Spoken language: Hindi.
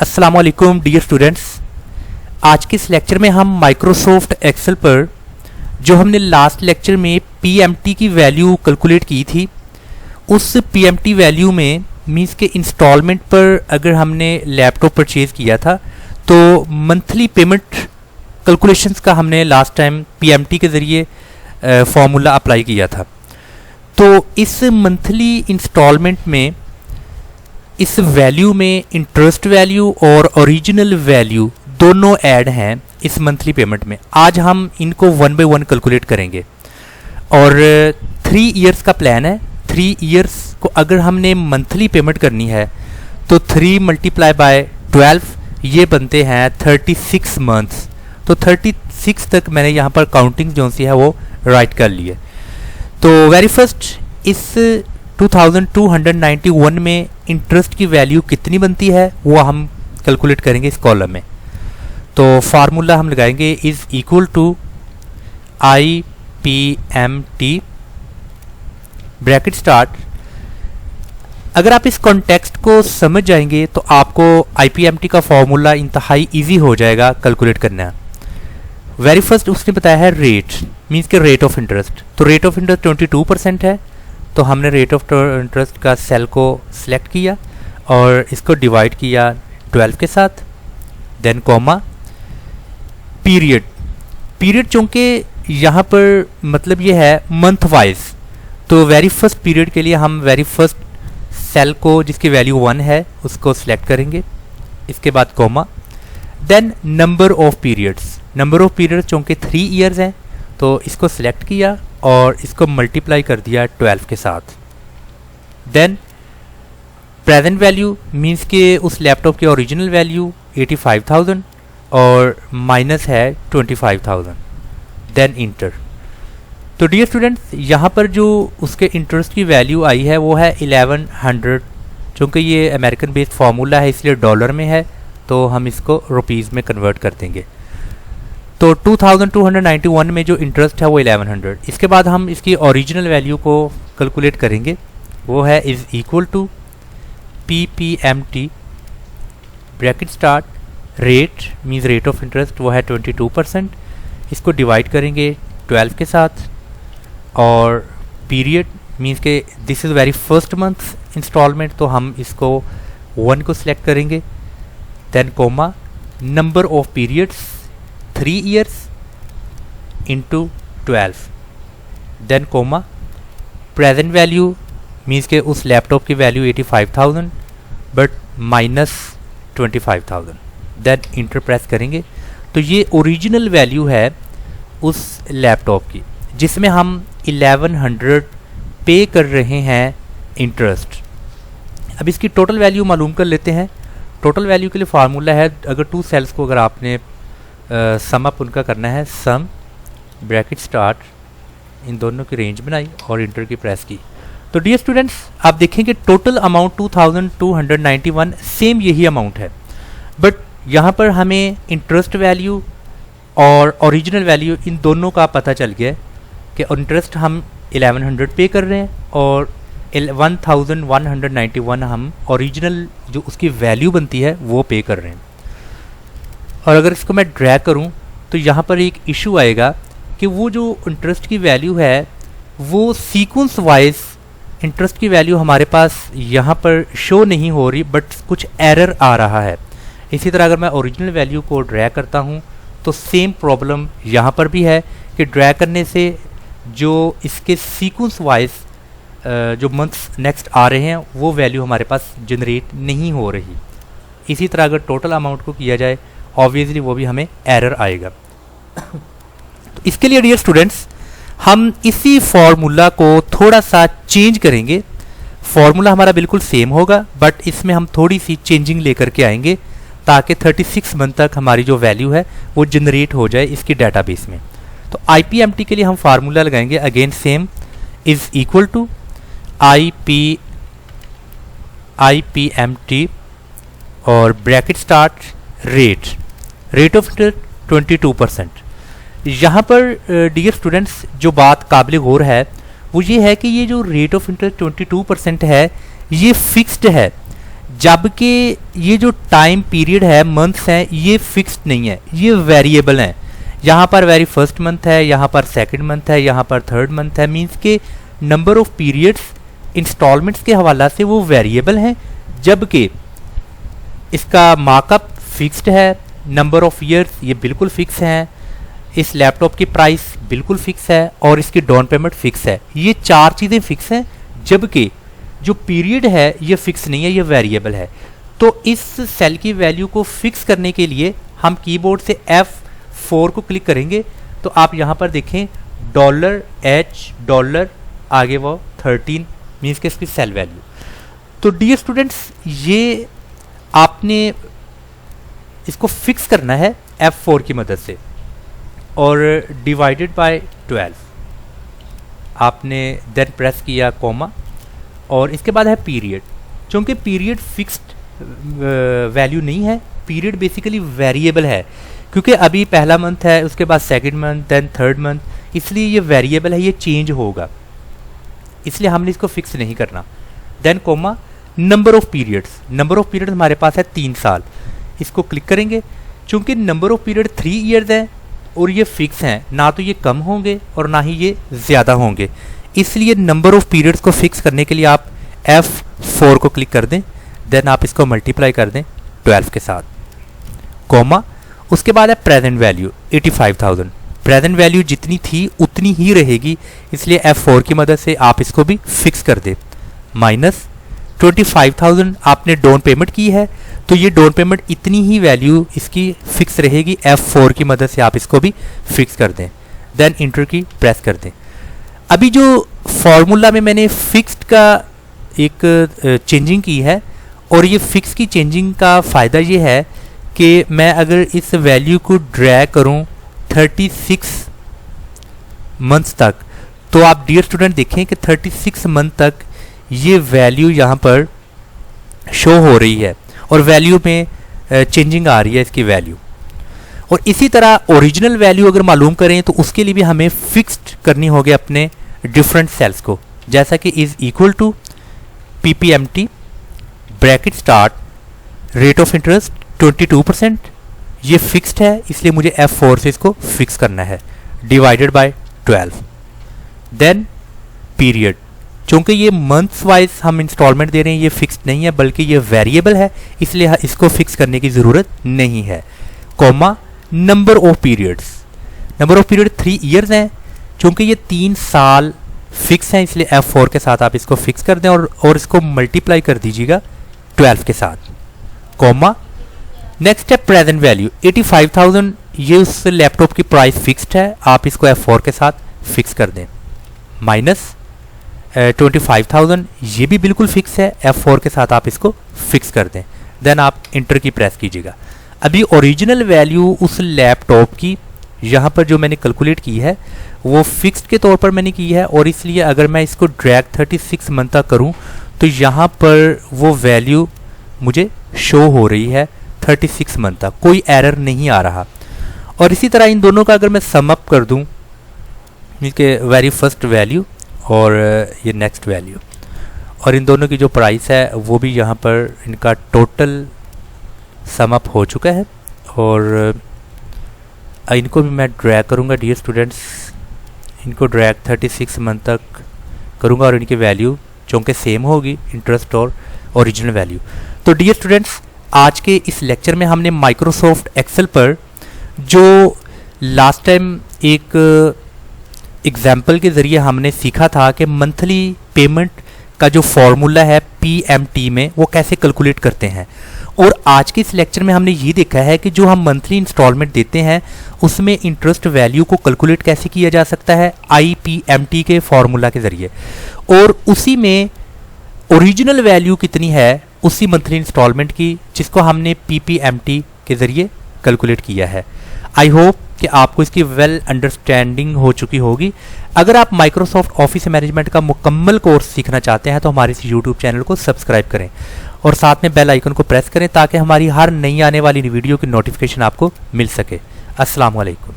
अस्सलाम वालेकुम डियर स्टूडेंट्स। आज के इस लेक्चर में हम माइक्रोसॉफ्ट एक्सेल पर जो हमने लास्ट लेक्चर में पीएमटी की वैल्यू कैलकुलेट की थी, उस पीएमटी वैल्यू में मींस के इंस्टॉलमेंट पर अगर हमने लैपटॉप परचेज़ किया था तो मंथली पेमेंट कैलकुलेशंस का हमने लास्ट टाइम पीएमटी के ज़रिए फॉर्मूला अप्लाई किया था। तो इस मंथली इंस्टॉलमेंट में इस वैल्यू में इंटरेस्ट वैल्यू और ओरिजिनल वैल्यू दोनों ऐड हैं इस मंथली पेमेंट में। आज हम इनको वन बाय वन कैलकुलेट करेंगे और 3 इयर्स का प्लान है। 3 इयर्स को अगर हमने मंथली पेमेंट करनी है तो 3 मल्टीप्लाई बाय 12 ये बनते हैं 36 मंथ्स। तो 36 तक मैंने यहाँ पर काउंटिंग जो सी है वो राइट कर ली है। तो वेरी फर्स्ट इस 2291 में इंटरेस्ट की वैल्यू कितनी बनती है वो हम कैलकुलेट करेंगे इस कॉलम में। तो फार्मूला हम लगाएंगे is equal to I P M T bracket start. अगर आप इस कॉन्टेक्स्ट को समझ जाएंगे तो आपको आई पी एम टी का फॉर्मूला इंतहाई इजी हो जाएगा कैलकुलेट करना। वेरी फर्स्ट उसने बताया है रेट, मीन्स के रेट ऑफ इंटरेस्ट। तो रेट ऑफ इंटरेस्ट 22% है, तो हमने रेट ऑफ इंटरेस्ट का सेल को सिलेक्ट किया और इसको डिवाइड किया 12 के साथ, देन कॉमा पीरियड। पीरियड चूँकि यहाँ पर मतलब ये है मंथ वाइज, तो वेरी फर्स्ट पीरियड के लिए हम वेरी फर्स्ट सेल को जिसकी वैल्यू 1 है उसको सिलेक्ट करेंगे, इसके बाद comma, then number of periods. Number of period चूँकि 3 इयर्स हैं तो इसको सिलेक्ट किया और इसको मल्टीप्लाई कर दिया 12 के साथ। देन प्रेजेंट वैल्यू मींस के उस लैपटॉप की ओरिजिनल वैल्यू 85,000 और माइनस है 25,000, देन इंटर। तो डियर स्टूडेंट्स यहाँ पर जो उसके इंटरेस्ट की वैल्यू आई है वो है 1100। चूँकि ये अमेरिकन बेस्ड फार्मूला है इसलिए डॉलर में है, तो हम इसको रुपीज़ में कन्वर्ट कर देंगे। तो 2291 में जो इंटरेस्ट है वो 1100। इसके बाद हम इसकी ओरिजिनल वैल्यू को कैलकुलेट करेंगे, वो है is equal to P P M T bracket start rate means rate of interest वो है 22%। इसको डिवाइड करेंगे 12 के साथ और पीरियड मीन्स के this is very first month installment, तो हम इसको 1 को सिलेक्ट करेंगे, then comma number of periods 3 years into 12, then comma present value means के उस लैपटॉप की value 85,000 but minus 25,000, then enter press करेंगे। तो ये ओरिजिनल वैल्यू है उस लैपटॉप की जिसमें हम 1100 पे कर रहे हैं इंटरेस्ट। अब इसकी टोटल वैल्यू मालूम कर लेते हैं। टोटल वैल्यू के लिए फार्मूला है, अगर 2 सेल्स को अगर आपने सम अप उनका करना है, सम ब्रैकेट स्टार्ट, इन दोनों की रेंज बनाई और इंटर की प्रेस की। तो डियर स्टूडेंट्स आप देखेंगे टोटल अमाउंट 2291 सेम यही अमाउंट है, बट यहाँ पर हमें इंटरेस्ट वैल्यू और ओरिजिनल वैल्यू इन दोनों का पता चल गया कि इंटरेस्ट हम 1100 पे कर रहे हैं और 1191 हम ओरिजिनल जो उसकी वैल्यू बनती है वो पे कर रहे हैं। और अगर इसको मैं ड्रैग करूं तो यहाँ पर एक इशू आएगा कि वो जो इंटरेस्ट की वैल्यू है वो सीक्वेंस वाइज इंटरेस्ट की वैल्यू हमारे पास यहाँ पर शो नहीं हो रही, बट कुछ एरर आ रहा है। इसी तरह अगर मैं ओरिजिनल वैल्यू को ड्रैग करता हूँ तो सेम प्रॉब्लम यहाँ पर भी है कि ड्रैग करने से जो इसके सीक्वेंस वाइज जो मंथ्स नेक्स्ट आ रहे हैं वो वैल्यू हमारे पास जनरेट नहीं हो रही। इसी तरह अगर टोटल अमाउंट को किया जाए ऑब्वियसली वो भी हमें एरर आएगा। तो इसके लिए डियर स्टूडेंट्स हम इसी फॉर्मूला को थोड़ा सा चेंज करेंगे। फॉर्मूला हमारा बिल्कुल सेम होगा बट इसमें हम थोड़ी सी चेंजिंग लेकर के आएंगे ताकि 36 मंथ तक हमारी जो वैल्यू है वो जनरेट हो जाए इसकी डेटाबेस में। तो IPMT के लिए हम फार्मूला लगाएंगे, again same is equal to IPMT और bracket start rate of interest 22%। यहाँ पर डियर स्टूडेंट्स जो बात काबिल गौर है वो ये है कि ये जो रेट ऑफ इंटरेस्ट 22% है ये फिक्स्ड है। जबकि ये जो टाइम पीरियड है, मंथ्स हैं, ये फिक्स्ड नहीं है, ये वेरिएबल हैं। यहाँ पर वेरी फर्स्ट मंथ है, यहाँ पर सेकंड मंथ है, यहाँ पर थर्ड मंथ है। मींस के नंबर ऑफ पीरियड्स इंस्टॉलमेंट्स के हवाला से वो वेरिएबल हैं, जबकि इसका मार्कअप फिक्स्ड है। नंबर ऑफ ईयर्स ये बिल्कुल फिक्स हैं। इस लैपटॉप की प्राइस बिल्कुल फिक्स है और इसकी डाउन पेमेंट फिक्स है। ये चार चीज़ें फिक्स हैं, जबकि जो पीरियड है ये फिक्स नहीं है, ये वेरिएबल है। तो इस सेल की वैल्यू को फिक्स करने के लिए हम कीबोर्ड से F4 को क्लिक करेंगे तो आप यहाँ पर देखें $H आगे वो 13 मीन्स के इसकी सेल वैल्यू। तो डियर स्टूडेंट्स, ये आपने इसको फिक्स करना है F4 की मदद से और डिवाइडेड बाय 12 आपने देन प्रेस किया कॉमा और इसके बाद है पीरियड। क्योंकि पीरियड फिक्स्ड वैल्यू नहीं है, पीरियड बेसिकली वेरिएबल है, क्योंकि अभी पहला मंथ है, उसके बाद second month, then third month, इसलिए ये वेरिएबल है, ये चेंज होगा, इसलिए हमने इसको फिक्स नहीं करना। Then comma number of periods, number of period हमारे पास है 3 साल, इसको क्लिक करेंगे। चूंकि नंबर ऑफ पीरियड 3 ईयर्स है और ये फिक्स हैं, ना तो ये कम होंगे और ना ही ये ज़्यादा होंगे, इसलिए नंबर ऑफ पीरियड्स को फिक्स करने के लिए आप F4 को क्लिक कर दें। देन आप इसको मल्टीप्लाई कर दें 12 के साथ, कॉमा। उसके बाद है प्रेजेंट वैल्यू 85,000। प्रेजेंट वैल्यू जितनी थी उतनी ही रहेगी, इसलिए F4 की मदद से आप इसको भी फिक्स कर दें। माइनस 25,000 आपने डाउन पेमेंट की है, तो ये डाउन पेमेंट इतनी ही वैल्यू इसकी फिक्स रहेगी। F4 की मदद से आप इसको भी फिक्स कर दें। देन इंटर की प्रेस कर दें। अभी जो फॉर्मूला में मैंने फिक्स्ड का एक चेंजिंग की है, और ये फिक्स की चेंजिंग का फ़ायदा ये है कि मैं अगर इस वैल्यू को ड्रैग करूं 36 मंथ्स तक, तो आप डियर स्टूडेंट देखें कि 36 मंथ तक ये वैल्यू यहाँ पर शो हो रही है और वैल्यू में चेंजिंग आ रही है इसकी वैल्यू। और इसी तरह ओरिजिनल वैल्यू अगर मालूम करें तो उसके लिए भी हमें फिक्स्ड करनी होगी अपने डिफरेंट सेल्स को, जैसा कि is equal to PPMT bracket start rate of interest 22%, ये फिक्स्ड है, इसलिए मुझे F4 से इसको फिक्स करना है, डिवाइडेड बाय 12। देन पीरियड, चूँकि ये मंथ्स वाइज हम इंस्टॉलमेंट दे रहे हैं, ये फिक्स्ड नहीं है बल्कि ये वेरिएबल है, इसलिए इसको फिक्स करने की ज़रूरत नहीं है, comma. Number of periods, number of period 3 years हैं, चूँकि ये 3 साल फिक्स हैं, इसलिए F4 के साथ आप इसको फिक्स कर दें और इसको मल्टीप्लाई कर दीजिएगा 12 के साथ, कॉमा। नेक्स्ट है प्रेजेंट वैल्यू 85,000, ये उस लैपटॉप की प्राइस फिक्स्ड है, आप इसको F4 के साथ फिक्स कर दें। माइनस 25,000, ये भी बिल्कुल फिक्स है, F4 के साथ आप इसको फिक्स कर दें। देन आप इंटर की प्रेस कीजिएगा। अभी ओरिजिनल वैल्यू उस लैपटॉप की यहाँ पर जो मैंने कैलकुलेट की है वो फिक्स्ड के तौर पर मैंने की है, और इसलिए अगर मैं इसको ड्रैग 36 मंथ तक करूँ तो यहाँ पर वो वैल्यू मुझे शो हो रही है 36 मंथ तक, कोई एरर नहीं आ रहा। और इसी तरह इन दोनों का अगर मैं सम अप कर दूँ, कि वेरी फर्स्ट वैल्यू और ये नेक्स्ट वैल्यू, और इन दोनों की जो प्राइस है वो भी यहाँ पर इनका टोटल सम अप हो चुका है, और इनको भी मैं ड्रैग करूँगा डियर स्टूडेंट्स, इनको ड्रैग 36 मंथ तक करूँगा और इनकी वैल्यू चूँकि सेम होगी, इंटरेस्ट और ओरिजिनल वैल्यू। तो डियर स्टूडेंट्स, आज के इस लेक्चर में हमने माइक्रोसॉफ्ट एक्सेल पर जो लास्ट टाइम एक एग्जाम्पल के ज़रिए हमने सीखा था कि मंथली पेमेंट का जो फॉर्मूला है PMT में वो कैसे कैलकुलेट करते हैं, और आज के इस लेक्चर में हमने ये देखा है कि जो हम मंथली इंस्टॉलमेंट देते हैं उसमें इंटरेस्ट वैल्यू को कैलकुलेट कैसे किया जा सकता है IPMT के फॉर्मूला के ज़रिए, और उसी में ओरिजिनल वैल्यू कितनी है उसी मंथली इंस्टॉलमेंट की, जिसको हमने PPMT के ज़रिए कैलकुलेट किया है। आई होप कि आपको इसकी वेल अंडरस्टैंडिंग हो चुकी होगी। अगर आप माइक्रोसॉफ्ट ऑफिस मैनेजमेंट का मुकम्मल कोर्स सीखना चाहते हैं तो हमारे इस यूट्यूब चैनल को सब्सक्राइब करें और साथ में बेल आइकन को प्रेस करें ताकि हमारी हर नई आने वाली वीडियो की नोटिफिकेशन आपको मिल सके। अस्सलाम वालेकुम।